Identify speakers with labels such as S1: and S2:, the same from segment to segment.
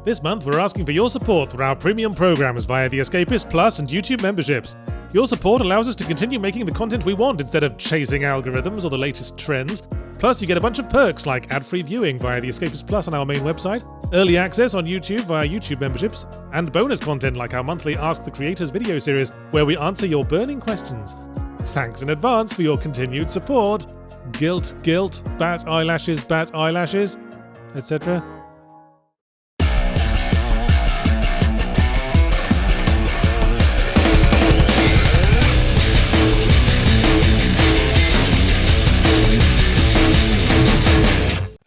S1: This month, we're asking for your support through our premium programs via the Escapist Plus and YouTube memberships. Your support allows us to continue making the content we want instead of chasing algorithms or the latest trends. Plus, you get a bunch of perks like ad-free viewing via the Escapist Plus on our main website, early access on YouTube via YouTube memberships, and bonus content like our monthly Ask the Creators video series where we answer your burning questions. Thanks in advance for your continued support. Guilt, bat eyelashes, etc.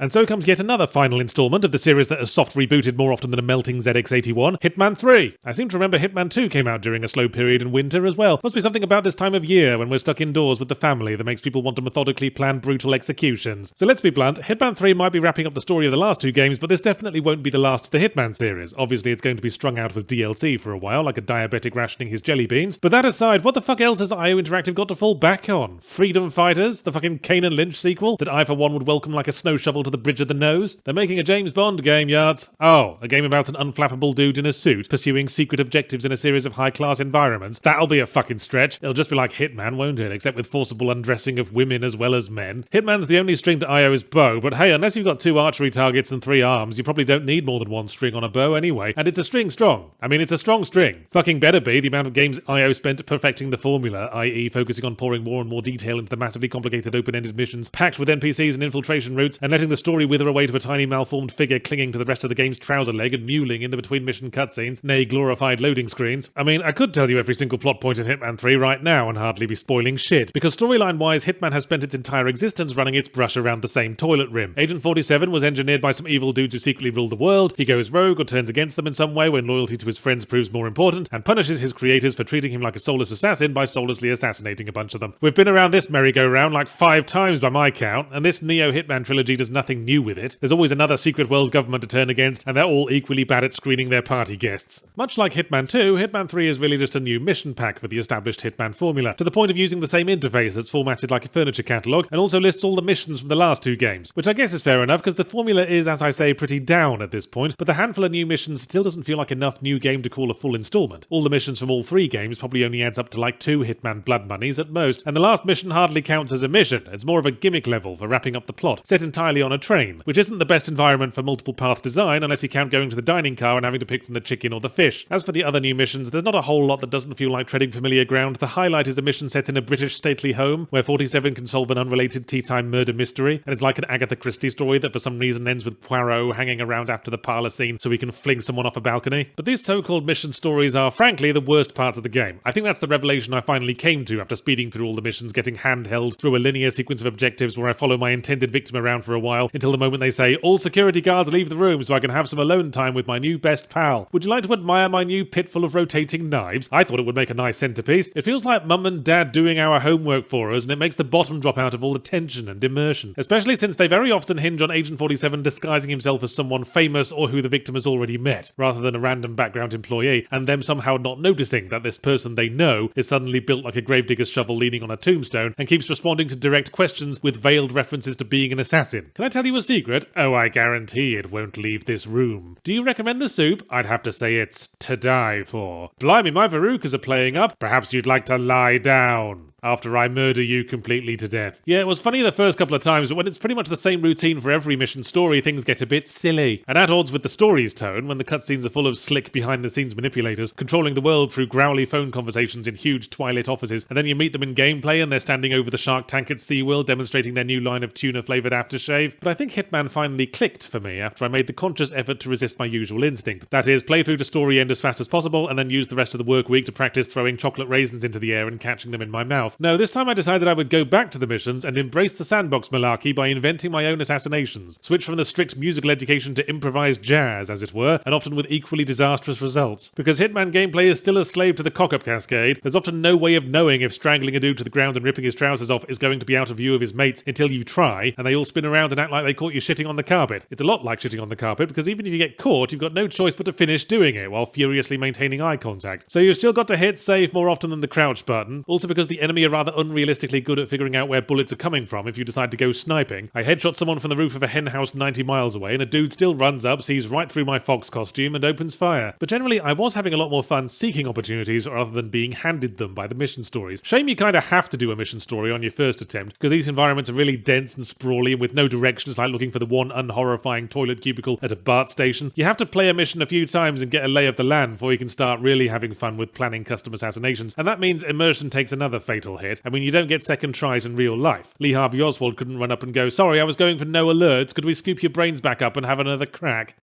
S1: And so comes yet another final installment of the series that has soft rebooted more often than a melting ZX81, Hitman 3. I seem to remember Hitman 2 came out during a slow period in winter as well. Must be something about this time of year when we're stuck indoors with the family that makes people want to methodically plan brutal executions. So let's be blunt, Hitman 3 might be wrapping up the story of the last two games, but this definitely won't be the last of the Hitman series. Obviously it's going to be strung out with DLC for a while, like a diabetic rationing his jelly beans. But that aside, what the fuck else has IO Interactive got to fall back on? Freedom Fighters? The fucking Kane and Lynch sequel that I for one would welcome like a snow shovel to the bridge of the nose? They're making a James Bond game, yards. Oh, a game about an unflappable dude in a suit pursuing secret objectives in a series of high-class environments. That'll be a fucking stretch. It'll just be like Hitman, won't it? Except with forcible undressing of women as well as men. Hitman's the only string to IO's bow, but hey, unless you've got 2 archery targets and 3 arms, you probably don't need more than 1 string on a bow anyway. And it's a string strong. I mean, it's a strong string. Fucking better be the amount of games IO spent perfecting the formula, i.e. focusing on pouring more and more detail into the massively complicated open-ended missions, packed with NPCs and infiltration routes, and letting the story wither away to a tiny malformed figure clinging to the rest of the game's trouser leg and mewling in the between-mission cutscenes, nay glorified loading screens. I mean, I could tell you every single plot point in Hitman 3 right now and hardly be spoiling shit, because storyline-wise, Hitman has spent its entire existence running its brush around the same toilet rim. Agent 47 was engineered by some evil dudes who secretly rule the world, he goes rogue or turns against them in some way when loyalty to his friends proves more important, and punishes his creators for treating him like a soulless assassin by soullessly assassinating a bunch of them. We've been around this merry-go-round like 5 times by my count, and this Neo-Hitman trilogy does nothing new with it. There's always another secret world government to turn against, and they're all equally bad at screening their party guests. Much like Hitman 2, Hitman 3 is really just a new mission pack for the established Hitman formula, to the point of using the same interface that's formatted like a furniture catalogue, and also lists all the missions from the last 2 games, which I guess is fair enough, because the formula is, as I say, pretty down at this point, but the handful of new missions still doesn't feel like enough new game to call a full installment. All the missions from all 3 games probably only adds up to like 2 Hitman Blood Monies at most, and the last mission hardly counts as a mission, it's more of a gimmick level for wrapping up the plot, set entirely on a train, which isn't the best environment for multiple path design unless you count going to the dining car and having to pick from the chicken or the fish. As for the other new missions, there's not a whole lot that doesn't feel like treading familiar ground. The highlight is a mission set in a British stately home where 47 can solve an unrelated tea time murder mystery, and it's like an Agatha Christie story that for some reason ends with Poirot hanging around after the parlour scene so he can fling someone off a balcony. But these so-called mission stories are frankly the worst parts of the game. I think that's the revelation I finally came to after speeding through all the missions, getting handheld through a linear sequence of objectives where I follow my intended victim around for a while until the moment they say, all security guards leave the room so I can have some alone time with my new best pal. Would you like to admire my new pit full of rotating knives? I thought it would make a nice centerpiece. It feels like mum and dad doing our homework for us, and it makes the bottom drop out of all the tension and immersion. Especially since they very often hinge on Agent 47 disguising himself as someone famous or who the victim has already met, rather than a random background employee, and them somehow not noticing that this person they know is suddenly built like a gravedigger's shovel leaning on a tombstone and keeps responding to direct questions with veiled references to being an assassin. Can I tell you a secret? Oh, I guarantee it won't leave this room. Do you recommend the soup? I'd have to say it's to die for. Blimey, my Verucas are playing up. Perhaps you'd like to lie down after I murder you completely to death. Yeah, it was funny the first couple of times, but when it's pretty much the same routine for every mission story, things get a bit silly. And at odds with the story's tone, when the cutscenes are full of slick behind-the-scenes manipulators, controlling the world through growly phone conversations in huge twilit offices, and then you meet them in gameplay and they're standing over the shark tank at SeaWorld demonstrating their new line of tuna-flavoured aftershave. But I think Hitman finally clicked for me after I made the conscious effort to resist my usual instinct. That is, play through to story end as fast as possible, and then use the rest of the work week to practice throwing chocolate raisins into the air and catching them in my mouth. No, this time I decided I would go back to the missions and embrace the sandbox malarkey by inventing my own assassinations. Switch from the strict musical education to improvised jazz, as it were, and often with equally disastrous results. Because Hitman gameplay is still a slave to the cock-up cascade, there's often no way of knowing if strangling a dude to the ground and ripping his trousers off is going to be out of view of his mates until you try, and they all spin around and act like they caught you shitting on the carpet. It's a lot like shitting on the carpet, because even if you get caught, you've got no choice but to finish doing it while furiously maintaining eye contact. So you've still got to hit save more often than the crouch button, also because the enemy you're rather unrealistically good at figuring out where bullets are coming from if you decide to go sniping. I headshot someone from the roof of a hen house 90 miles away, and a dude still runs up, sees right through my fox costume, and opens fire. But generally, I was having a lot more fun seeking opportunities rather than being handed them by the mission stories. Shame you kinda have to do a mission story on your first attempt, because these environments are really dense and sprawly, and with no direction. It's like looking for the one unhorrifying toilet cubicle at a BART station. You have to play a mission a few times and get a lay of the land before you can start really having fun with planning custom assassinations, and that means immersion takes another fatal hit. I mean, you don't get second tries in real life. Lee Harvey Oswald couldn't run up and go, "Sorry, I was going for no alerts, could we scoop your brains back up and have another crack?"